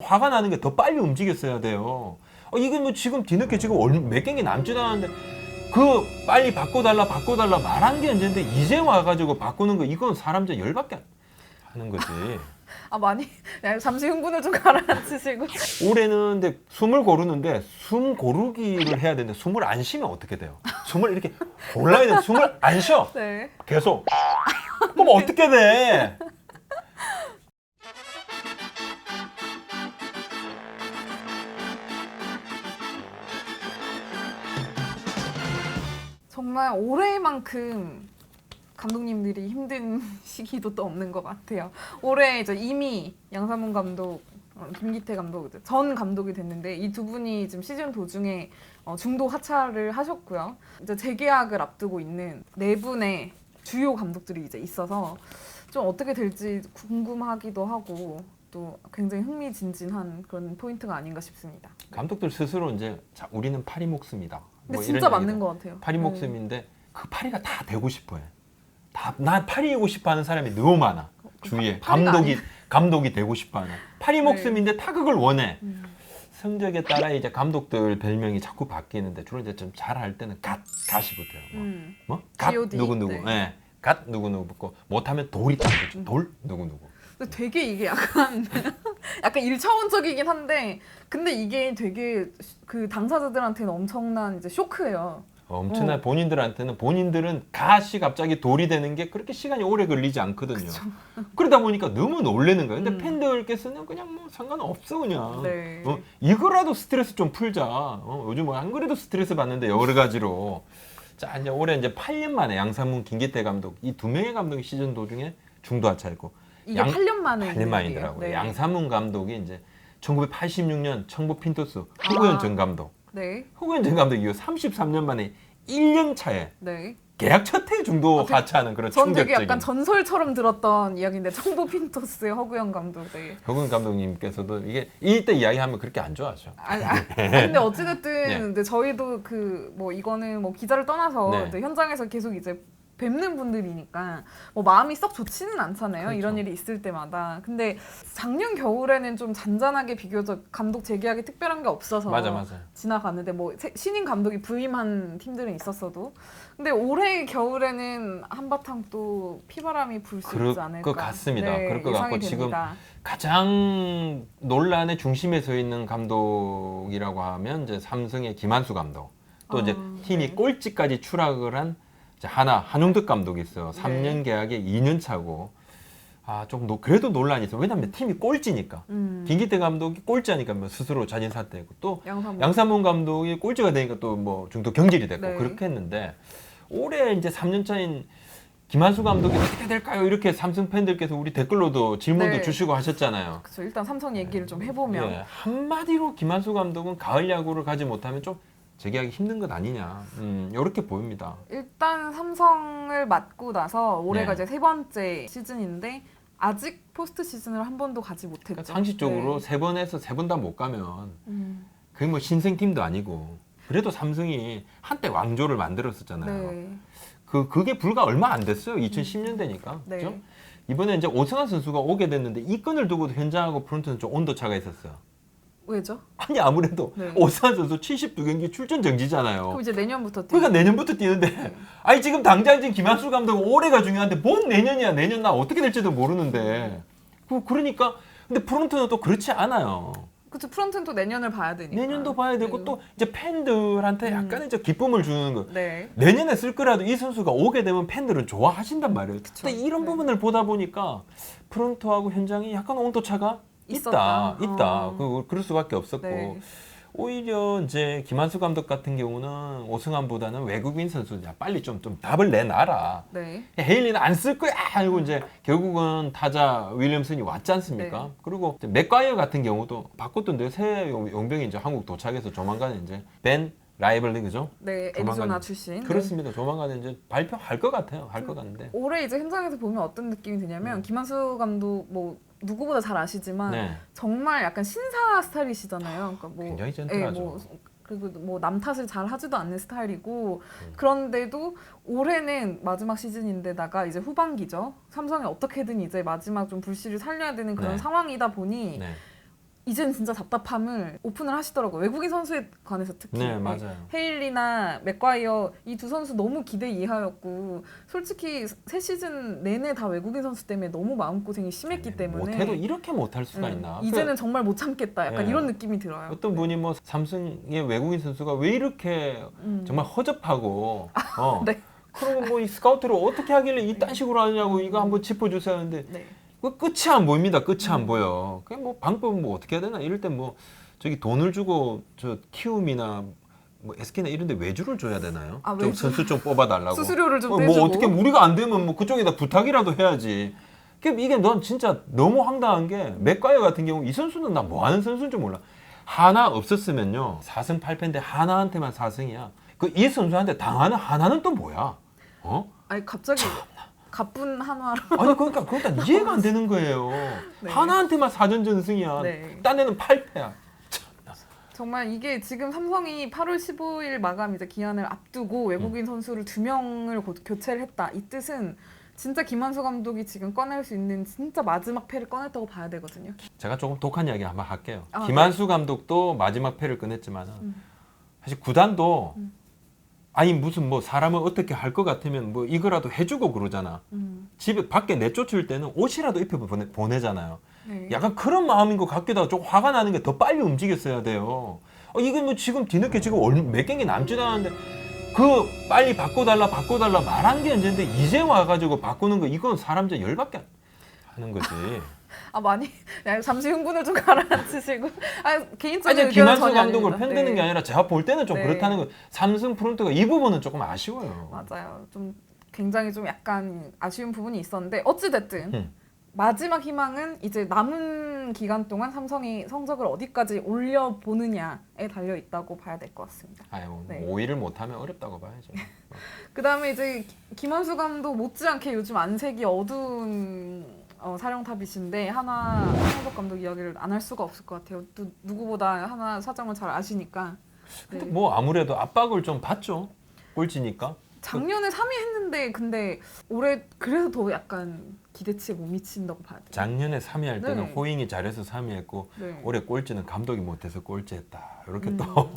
화가 나는 게 더 빨리 움직였어야 돼요. 이게 뭐 지금 뒤늦게 지금 몇 경기 남지도 않았는데 그 빨리 바꿔달라 말한 게 언젠데 이제 와가지고 바꾸는 거 이건 사람 저 열받게 하는 거지. 아 많이 잠시 흥분을 좀 가라앉히시고. 올해는 근데 숨을 고르는데 숨 고르기를 해야 되는데 숨을 안 쉬면 어떻게 돼요? 숨을 이렇게 골라야 되는데 숨을 안 쉬어. 네. 계속. 그럼 어떻게 돼? 정말 올해만큼 감독님들이 힘든 시기도 또 없는 것 같아요. 올해 이제 이미 양상문 감독, 김기태 감독 전 감독이 됐는데 이 두 분이 지금 시즌 도중에 중도 하차를 하셨고요. 이제 재계약을 앞두고 있는 네 분의 주요 감독들이 이제 있어서 좀 어떻게 될지 궁금하기도 하고 또 굉장히 흥미진진한 그런 포인트가 아닌가 싶습니다. 감독들 스스로 이제 자, 우리는 파리 목숨이다. 근데 뭐 진짜 이런 맞는 얘기를. 것 같아요. 파리 목숨인데 그 파리가 다 되고 싶어해. 난 파리이고 싶어하는 사람이 너무 많아. 주위에 감독이 되고 싶어하는. 파리 목숨인데 다 그걸 원해. 성적에 따라 이제 감독들 별명이 자꾸 바뀌는데 주로 이제 좀 잘할 때는 갓이 붙어요. 뭐? 갓 G.O.D. 누구. 네. 예. 갓 누구 붙고 못하면 돌이 딱 붙죠. 돌 누구. 근데 되게 이게 약간 약간 일차원적이긴 한데 근데 이게 되게 그 당사자들한테는 엄청난 이제 쇼크예요. 엄청나 본인들은 갓이 갑자기 돌이 되는 게 그렇게 시간이 오래 걸리지 않거든요. 그러다 보니까 너무 놀라는 거예요. 근데 팬들께서는 그냥 뭐 상관없어 그냥. 네. 이거라도 스트레스 좀 풀자. 요즘 뭐 안 그래도 스트레스 받는데 여러 가지로. 자 이제 올해 이제 8년 만에 양상문, 김기태 감독 이 두 명의 감독이 시즌 도중에 중도 하차했고 이게 8년 만에 8년 만이더라고요. 네. 양상문 감독이 이제 1986년 청보 핀토스 허구현 전 감독. 네. 허구현 전 감독이 33년 만에 1년 차에 네. 계약 첫 해 중도 하차하는 그런 전 되게 충격적인. 약간 전설처럼 들었던 이야기인데 청보 핀토스의 허구현 감독 되게. 허구현 감독님께서도 이게 이때 이야기하면 그렇게 안 좋아하죠. 근데 어찌됐든 네. 근데 저희도 그 뭐 이거는 뭐 기자를 떠나서 네. 이제 현장에서 계속 이제 뵙는 분들이니까 뭐 마음이 썩 좋지는 않잖아요. 그렇죠. 이런 일이 있을 때마다. 근데 작년 겨울에는 좀 잔잔하게 비교적 감독 재계약이 특별한 게 없어서 맞아. 지나갔는데 뭐 신인 감독이 부임한 팀들은 있었어도 근데 올해 겨울에는 한바탕 또 피바람이 불 수 그럴 있지 않을까. 것 같습니다. 그럴 것 예상이 같고 지금 됩니다. 가장 논란의 중심에 서 있는 감독이라고 하면 이제 삼성의 김한수 감독. 또 이제 팀이 네. 꼴찌까지 추락을 한 이제 한용덕 감독이 있어요. 3년 계약에 2년 차고. 그래도 논란이 있어요. 왜냐하면 팀이 꼴찌니까. 김기태 감독이 꼴찌하니까 뭐 스스로 자진 사퇴했고 또 양상문 감독이 꼴찌가 되니까 또 뭐 중도 경질이 됐고 네. 그렇게 했는데 올해 이제 3년 차인 김한수 감독이 어떻게 될까요? 이렇게 삼성 팬들께서 우리 댓글로도 질문도 네. 주시고 하셨잖아요. 그렇죠. 일단 삼성 얘기를 좀 해보면 예, 한마디로 김한수 감독은 가을 야구를 가지 못하면 좀 재계약이 힘든 것 아니냐. 이렇게 보입니다. 일단 삼성을 맡고 나서 올해가 네. 이제 세 번째 시즌인데 아직 포스트 시즌을 한 번도 가지 못했죠. 그러니까 상식적으로 네. 3번에서 3번 다 못 가면 그게 뭐 신생팀도 아니고 그래도 삼성이 한때 왕조를 만들었었잖아요. 네. 그게 불과 얼마 안 됐어요. 2010년대니까. 네. 그죠? 이번에 이제 오승환 선수가 오게 됐는데 이 건을 두고도 현장하고 프론트는 좀 온도차가 있었어요. 왜죠? 아니 아무래도 네. 오승환 선수 72경기 출전 정지잖아요. 그럼 이제 내년부터 그러니까 내년부터 뛰는데 아니 지금 당장 지금 김한수 감독은 올해가 중요한데 뭔 내년이야. 내년 나 어떻게 될지도 모르는데 그러니까 근데 프론트는 또 그렇지 않아요. 그쵸. 프런트는 또 내년을 봐야 되니까. 내년도 봐야 되고 네. 또 이제 팬들한테 약간의 이제 기쁨을 주는 거. 네. 내년에 쓸 거라도 이 선수가 오게 되면 팬들은 좋아하신단 말이에요. 그쵸. 근데 이런 네. 부분을 보다 보니까 프론트하고 현장이 약간 온도차가 있었다. 있다. 그럴 수밖에 없었고 네. 오히려 이제 김한수 감독 같은 경우는 오승환보다는 외국인 선수 빨리 좀 답을 내놔라. 네. 헤일리는 안 쓸 거야 하고 이제 결국은 타자 윌리엄슨이 왔지 않습니까? 네. 그리고 이제 맥과이어 같은 경우도 바꿨던데 새 용병이 이제 한국 도착해서 조만간 이제 벤 라이벌리 그죠? 네. 조만간 애리조나 출신. 그렇습니다. 조만간 이제 발표할 것 같아요. 할 것 같은데. 올해 이제 현장에서 보면 어떤 느낌이 드냐면 김한수 감독 뭐 누구보다 잘 아시지만 네. 정말 약간 신사 스타일이시잖아요. 그러니까 뭐 굉장히 젠틀하죠. 뭐 그리고 뭐 남 탓을 잘 하지도 않는 스타일이고 그런데도 올해는 마지막 시즌인데다가 이제 후반기죠. 삼성이 어떻게든 이제 마지막 좀 불씨를 살려야 되는 그런 네. 상황이다 보니 네. 이제는 진짜 답답함을 오픈을 하시더라고요. 외국인 선수에 관해서 특히. 네, 맞아요. 헤일리나 맥과이어 이 두 선수 너무 기대 이하였고 솔직히 새 시즌 내내 다 외국인 선수 때문에 너무 마음고생이 심했기 때문에 못해도 이렇게 못할 수가 있나? 이제는 정말 못 참겠다. 약간 예. 이런 느낌이 들어요. 어떤 분이 뭐 삼성의 외국인 선수가 왜 이렇게 정말 허접하고 네. 그러고 뭐 이 스카우트를 어떻게 하길래 이딴 식으로 하냐고 이거 한번 짚어주세요 하는데 네. 그 끝이 안 보입니다. 끝이 안 보여. 그게 뭐 방법은 뭐 어떻게 해야 되나? 이럴 때 뭐 저기 돈을 주고 저 키움이나 뭐 SK나 이런 데 외주를 줘야 되나요? 아, 좀 외주. 선수 좀 뽑아달라고. 수수료를 좀 뭐 떼주고. 어떻게 우리가 안 되면 뭐 그쪽에다 부탁이라도 해야지. 이게 넌 진짜 너무 황당한 게 맥과이어 같은 경우 이 선수는 나 뭐 하는 선수인지 몰라. 하나 없었으면요 4승 8패인데 하나한테만 4승이야. 그 이 선수한테 당하는 하나는 또 뭐야? 어? 아니 갑자기 가쁜 한화로. 아니 그러니까 이해가 안 되는 거예요. 네. 하나한테만 4전 전승이야. 네. 딴 애는 8패야. 정말 이게 지금 삼성이 8월 15일 마감 이제 기한을 앞두고 외국인 선수를 2명을 교체를 했다. 이 뜻은 진짜 김한수 감독이 지금 꺼낼 수 있는 진짜 마지막 패를 꺼냈다고 봐야 되거든요. 제가 조금 독한 이야기 한번 할게요. 아, 김한수 감독도 마지막 패를 꺼냈지만 사실 구단도 아니 무슨 뭐 사람을 어떻게 할 것 같으면 뭐 이거라도 해주고 그러잖아. 집에 밖에 내쫓을 때는 옷이라도 입혀 보내잖아요. 네. 약간 그런 마음인 것 같기도 하고 좀 화가 나는 게 더 빨리 움직였어야 돼요. 이게 뭐 지금 뒤늦게 지금 몇 경기 남지도 않았는데 그 빨리 바꿔달라 말한 게 언젠데 이제 와가지고 바꾸는 거 이건 사람 저 열받게 하는 거지. 아 많이 잠시 흥분을 좀 가라앉히시고 개인적인 아니 의견은 김한수 전혀 감독을 아닙니다. 편드는 게 아니라 제가 볼 때는 좀 네. 그렇다는 거. 삼성 프론트가 이 부분은 조금 아쉬워요. 맞아요. 좀 굉장히 좀 약간 아쉬운 부분이 있었는데 어찌 됐든 마지막 희망은 이제 남은 기간 동안 삼성이 성적을 어디까지 올려보느냐에 달려 있다고 봐야 될 것 같습니다. 아유, 네. 5위를 못하면 어렵다고 봐야죠. 그 다음에 이제 김한수 감독 못지않게 요즘 안색이 어두운 사령탑이신데 하나 한국 감독 이야기를 안 할 수가 없을 것 같아요. 또 누구보다 하나 사정을 잘 아시니까. 근데 네. 뭐 아무래도 압박을 좀 받죠. 꼴찌니까. 작년에 3위 했는데 근데 올해 그래서 더 약간 기대치에 못 미친다고 봐야 돼요. 작년에 3위 할 때는 네. 호잉이 잘해서 3위 했고 네. 올해 꼴찌는 감독이 못해서 꼴찌했다. 이렇게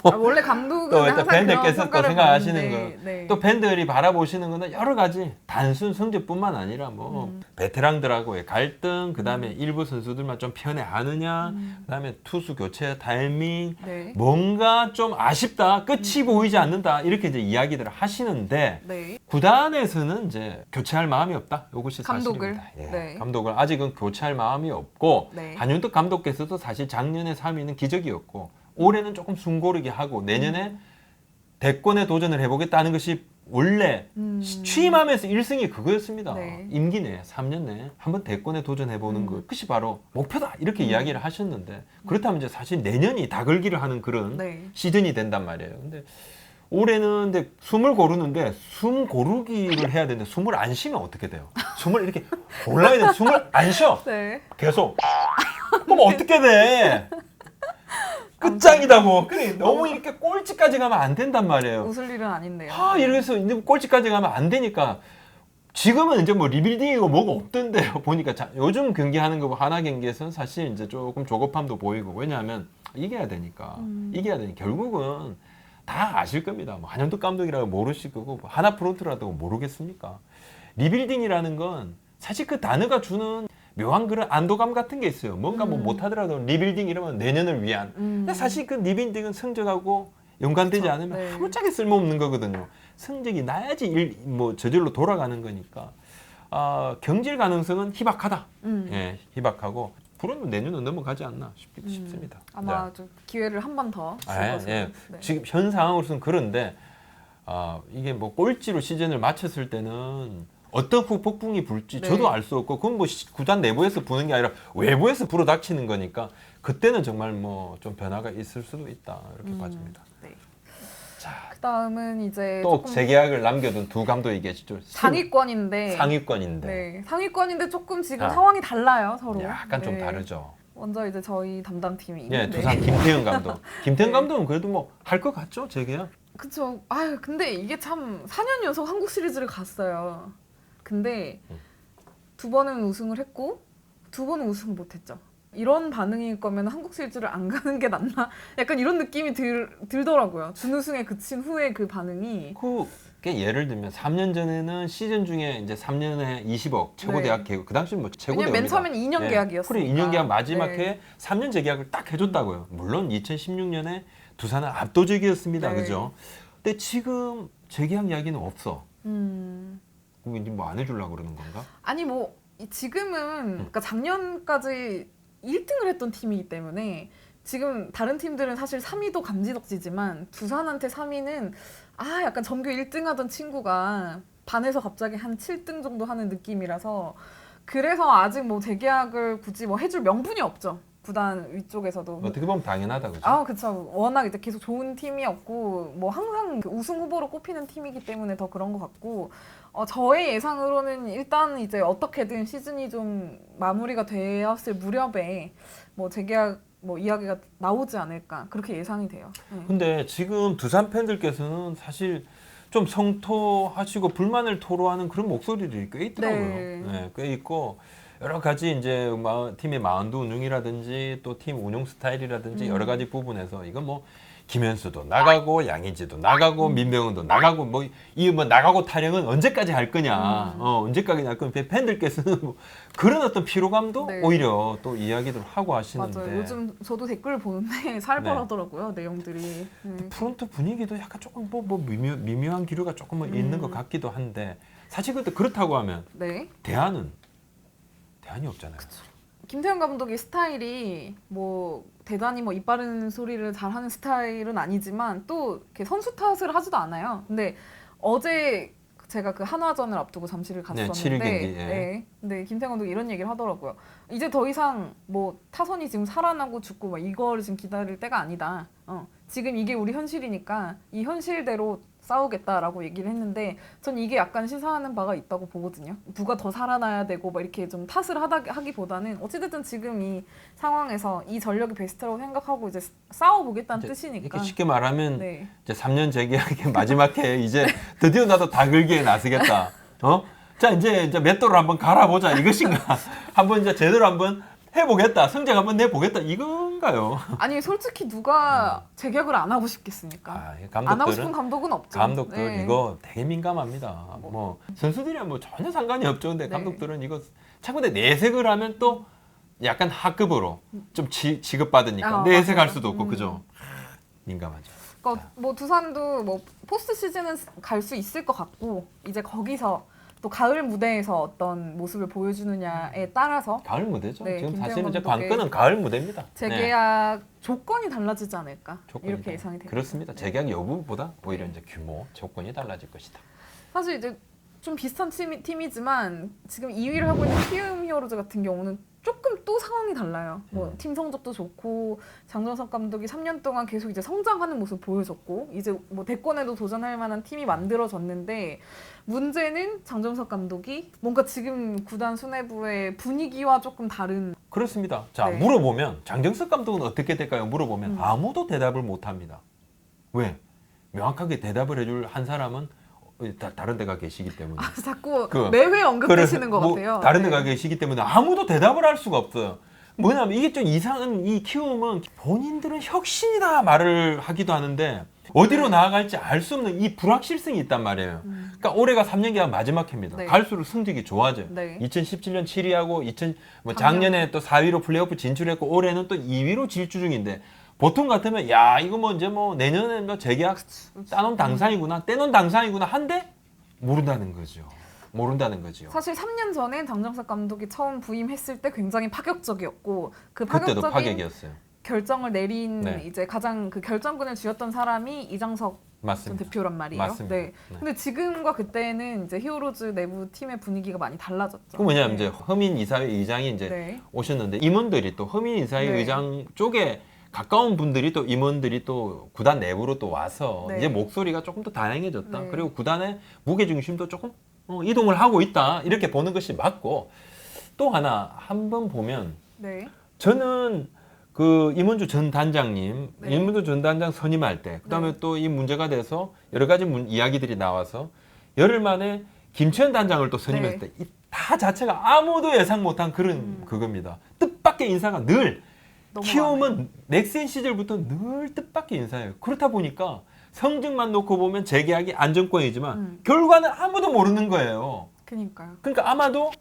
원래 감독은 또 항상 팬들께서 그런 또 평가를 생각하시는 받는데, 거. 네. 또 팬들이 바라보시는 거는 여러 가지 단순 성적뿐만 아니라 뭐 베테랑들하고의 갈등, 그다음에 일부 선수들만 좀 편애하느냐, 그다음에 투수 교체 타이밍, 네. 뭔가 좀 아쉽다, 끝이 보이지 않는다 이렇게 이제 이야기들을 하시는데 네. 구단에서는 이제 교체할 마음이 없다. 이것이 감독을? 사실입니다. 예, 네. 감독을 아직은 교체할 마음이 없고 네. 한윤택 감독께서도 사실 작년에 3위는 기적이었고 올해는 조금 숨고르게 하고 내년에 대권에 도전을 해보겠다는 것이 원래 취임하면서 1승이 그거였습니다. 네. 임기 내 3년 내에 한번 대권에 도전해보는 것, 그것이 바로 목표다 이렇게 이야기를 하셨는데 그렇다면 이제 사실 내년이 다글기를 하는 그런 네. 시즌이 된단 말이에요. 근데 올해는 근데 숨을 고르는데 숨 고르기를 해야 되는데 숨을 안 쉬면 어떻게 돼요? 숨을 이렇게 골라야 되는데 숨을 안 쉬어. 네. 계속. 그럼 어떻게 돼? 끝장이다고. 그래 너무 이렇게 꼴찌까지 가면 안 된단 말이에요. 웃을 일은 아닌데요. 이래서 이제 꼴찌까지 가면 안 되니까 지금은 이제 뭐 리빌딩이고 뭐가 없던데요. 보니까 요즘 경기하는 거 하나 경기에서는 사실 이제 조금 조급함도 보이고 왜냐하면 이겨야 되니까 결국은 다 아실 겁니다. 뭐 한현덕 감독이라고 모르실 거고 뭐 하나 프론트라도 모르겠습니까? 리빌딩이라는 건 사실 그 단어가 주는 묘한 그런 안도감 같은 게 있어요. 뭔가 뭐 못하더라도 리빌딩 이러면 내년을 위한. 근데 사실 그 리빌딩은 성적하고 연관되지 그쵸. 않으면 네. 아무짝에 쓸모없는 거거든요. 성적이 나야지 뭐 저절로 돌아가는 거니까 경질 가능성은 희박하다. 예, 희박하고 그러면 내년은 넘어가지 않나 싶습니다. 아마 네. 좀 기회를 한 번 더 줄 예, 것으로. 예. 네. 지금 현 상황으로서는 그런데 이게 뭐 꼴찌로 시즌을 마쳤을 때는 어떤 후폭풍이 불지 네. 저도 알 수 없고 그건 뭐 구단 내부에서 부는 게 아니라 외부에서 불어닥치는 거니까 그때는 정말 뭐 좀 변화가 있을 수도 있다 이렇게 봐집니다. 네. 자, 그다음은 이제 또 조금 재계약을 남겨둔 두 감독이 계시죠. 상위권인데. 상위권인데 네. 상위권인데 조금 지금 아. 상황이 달라요 서로. 약간 좀 네. 다르죠. 먼저 이제 저희 담당팀이 예, 있는데. 두산 김태형 감독. 김태형 네. 감독은 그래도 뭐 할 것 같죠 재계약? 그쵸. 아유 근데 이게 참 4년 연속 한국 시리즈를 갔어요. 근데 두 번은 우승을 했고 두 번은 우승을 못했죠. 이런 반응일 거면 한국 시리즈를 안 가는 게 낫나? 약간 이런 느낌이 들더라고요. 준우승에 그친 후에 그 반응이. 그게 예를 들면 3년 전에는 시즌 중에 이제 3년에 20억 최고 네. 대학 계획 그 당시는 뭐 최고 왜냐면 맨 대학입니다. 처음엔 2년 계약이었으니까. 그래 2년 계약 마지막 네. 해에 3년 재계약을 딱 해줬다고요. 물론 2016년에 두산은 압도적이었습니다. 네. 그죠? 근데 지금 재계약 이야기는 없어. 음. 그럼 이제 뭐 안 해주려고 그러는 건가? 아니 뭐 지금은 그러니까 작년까지 1등을 했던 팀이기 때문에 지금 다른 팀들은 사실 3위도 감지덕지지만 두산한테 3위는 약간 정규 1등 하던 친구가 반에서 갑자기 한 7등 정도 하는 느낌이라서 그래서 아직 뭐 재계약을 굳이 뭐 해줄 명분이 없죠. 구단 위쪽에서도. 어떻게 보면 당연하다 그죠? 그쵸. 워낙 이제 계속 좋은 팀이었고, 뭐 항상 그 우승 후보로 꼽히는 팀이기 때문에 더 그런 것 같고, 저의 예상으로는 일단 이제 어떻게든 시즌이 좀 마무리가 되었을 무렵에 뭐 재계약 뭐 이야기가 나오지 않을까 그렇게 예상이 돼요. 네. 근데 지금 두산 팬들께서는 사실 좀 성토하시고 불만을 토로하는 그런 목소리들이 꽤 있더라고요. 네. 네, 꽤 있고 여러 가지 이제 팀의 마운드 운영이라든지 또 팀 운영 스타일이라든지 여러 가지 부분에서 이건 뭐 김현수도 나가고 양의지도 나가고 민병헌도 나가고 뭐 이 뭐 나가고 타령은 언제까지 할 거냐, 언제까지 할 거냐. 팬들께서는 뭐 그런 어떤 피로감도 네. 오히려 또 이야기들 하고 하시는데. 맞아요. 요즘 저도 댓글 보는데 살벌하더라고요. 내용들이. 프론트 분위기도 약간 조금 뭐 미묘한 기류가 조금 뭐 있는 것 같기도 한데 사실 근데 그렇다고 하면 네. 대안이 없잖아요. 김태형 감독의 스타일이 뭐 대단히 뭐 이빠른 소리를 잘하는 스타일은 아니지만 또 이렇게 선수 탓을 하지도 않아요. 근데 어제 제가 그 한화전을 앞두고 잠실을 갔었는데, 7일 경기, 예. 네, 근데 김태형 감독이 이런 얘기를 하더라고요. 이제 더 이상 뭐 타선이 지금 살아나고 죽고 막 이거를 지금 기다릴 때가 아니다. 지금 이게 우리 현실이니까 이 현실대로 싸우겠다라고 얘기를 했는데 전 이게 약간 시사하는 바가 있다고 보거든요. 누가 더 살아나야 되고 막 이렇게 좀 탓을 하기보다는 어찌됐든 지금 이 상황에서 이 전력이 베스트라고 생각하고 이제 싸워보겠다는 뜻이니까. 이렇게 쉽게 말하면 네. 이제 3년 재계약의 마지막 해 이제 드디어 나도 다 걸기에 나서겠다. 자 이제 맷돌을 한번 갈아보자 이것인가? 한번 이제 제대로 한번 해보겠다. 성적 한번 내보겠다 이건가요? 아니 솔직히 누가 재계약을 안 하고 싶겠습니까? 안 하고 싶은 감독은 없죠. 감독들 네. 이거 되게 민감합니다. 뭐 선수들이야 뭐 전혀 상관이 없죠. 근데 네. 감독들은 이거 자꾸 내색을 하면 또 약간 하급으로 좀 지급받으니까 내색할 수도 없고 그죠? 민감하죠. 그러니까 뭐 두산도 뭐 포스트 시즌은 갈 수 있을 것 같고 이제 거기서 또 가을 무대에서 어떤 모습을 보여주느냐에 따라서 가을 무대죠. 네, 지금 김태형 사실 이제 감독의 관건은 가을 무대입니다. 재계약 조건이 달라지지 않을까 조건이 이렇게 예상이 됩니다. 그렇습니다. 재계약 여부보다 오히려 이제 규모, 조건이 달라질 것이다. 사실 이제 좀 비슷한 팀이지만 지금 2위를 하고 있는 키움 히어로즈 같은 경우는 조금 또 상황이 달라요. 뭐 팀 성적도 좋고 장정석 감독이 3년 동안 계속 이제 성장하는 모습 보여줬고 이제 뭐 대권에도 도전할 만한 팀이 만들어졌는데 문제는 장정석 감독이 뭔가 지금 구단 수뇌부의 분위기와 조금 다른. 그렇습니다. 자 네. 물어보면 장정석 감독은 어떻게 될까요? 물어보면 아무도 대답을 못합니다. 왜? 명확하게 대답을 해줄 한 사람은 다른 데가 계시기 때문에. 자꾸 그- 매회 언급되시는 것 뭐 같아요. 다른 네. 데가 계시기 때문에 아무도 대답을 할 수가 없어요. 뭐냐면 이게 좀 이상한 이 키움은 본인들은 혁신이다 말을 하기도 하는데 어디로 나아갈지 알 수 없는 이 불확실성이 있단 말이에요. 그러니까 올해가 3년 계약 마지막 해입니다. 네. 갈수록 성적이 좋아져요. 네. 2017년 7위하고 작년에 또 4위로 플레이오프 진출했고 올해는 또 2위로 질주 중인데 보통 같으면 야 이거 뭐 이제 뭐 내년에 뭐 재계약 따놓은 당상이구나 떼놓은 당상이구나 한데 모른다는 거죠. 사실 3년 전에 장정석 감독이 처음 부임했을 때 굉장히 파격적이었고 그 그때도 파격적인 파격이었어요. 결정을 내린 네. 이제 가장 그 결정권을 쥐었던 사람이 이장석 전 맞습니다. 대표란 말이에요. 맞습니다. 네. 네. 근데 지금과 그때는 이제 히어로즈 내부 팀의 분위기가 많이 달라졌죠. 그 뭐냐면 네. 이제 허민 이사회 의장이 이제 네. 오셨는데 임원들이 또 허민 이사회 네. 의장 쪽에 가까운 분들이 또 임원들이 또 구단 내부로 또 와서 네. 이제 목소리가 조금 더 다양해졌다. 네. 그리고 구단의 무게 중심도 조금 이동을 하고 있다. 이렇게 보는 것이 맞고 또 하나 한번 보면 네. 저는 그 임원주 전 단장님, 네. 임원주 전 단장 선임할 때, 그다음에 네. 또 이 문제가 돼서 여러 가지 이야기들이 나와서 열흘 만에 김치현 단장을 또 선임했을 네. 때 다 자체가 아무도 예상 못한 그런 그겁니다. 뜻밖의 뜻밖의 인사가 늘 너무 키움은 넥센 시절부터 늘 뜻밖의 인사예요. 그렇다 보니까 성적만 놓고 보면 재계약이 안정권이지만 결과는 아무도 모르는 거예요. 그니까요. 그러니까 아마도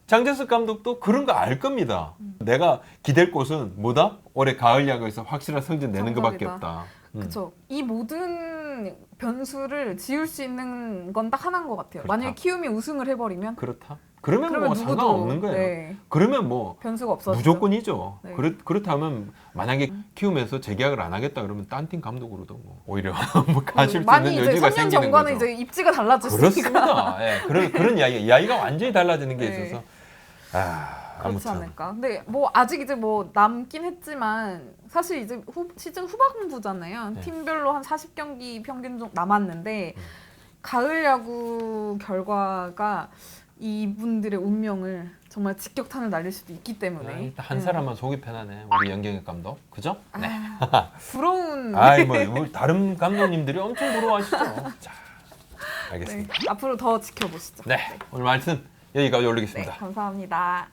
장재석 감독도 그런 거 알 겁니다. 내가 기댈 곳은 뭐다? 올해 가을 야구에서 확실한 성적 내는 것밖에 성적이다. 없다. 그렇죠. 이 모든 변수를 지울 수 있는 건 딱 하나인 것 같아요. 그렇다. 만약에 키움이 우승을 해버리면 그렇다. 그러면 뭐 누구도, 상관없는 거예요. 네, 그러면 뭐 변수가 없어지죠. 무조건이죠. 네. 그렇다면 만약에 키움에서 재계약을 안 하겠다 그러면 딴 팀 감독으로도 뭐 오히려 뭐 가실 수 많이 있는 이제 여지가 3년 생기는 전과는 거죠. 이제 입지가 달라졌으니까. 그렇습니다. 예, 그런 이야기가 완전히 달라지는 게 네. 있어서 그렇지 아무튼 않을까. 근데 뭐 아직 이제 뭐 남긴 했지만 사실 이제 시즌 후반부잖아요. 네. 팀별로 한 40경기 평균 정도 남았는데 가을 야구 결과가 이분들의 운명을 정말 직격탄을 날릴 수도 있기 때문에 일단 한 사람만 속이 편하네. 우리 연경혁 감독. 그죠? 네. 부러운 아이 뭐 우리 다른 감독님들이 엄청 부러워하시죠. 자, 네, 알겠습니다. 앞으로 더 지켜보시죠. 네, 오늘 말씀 여기까지 네, 올리겠습니다. 감사합니다.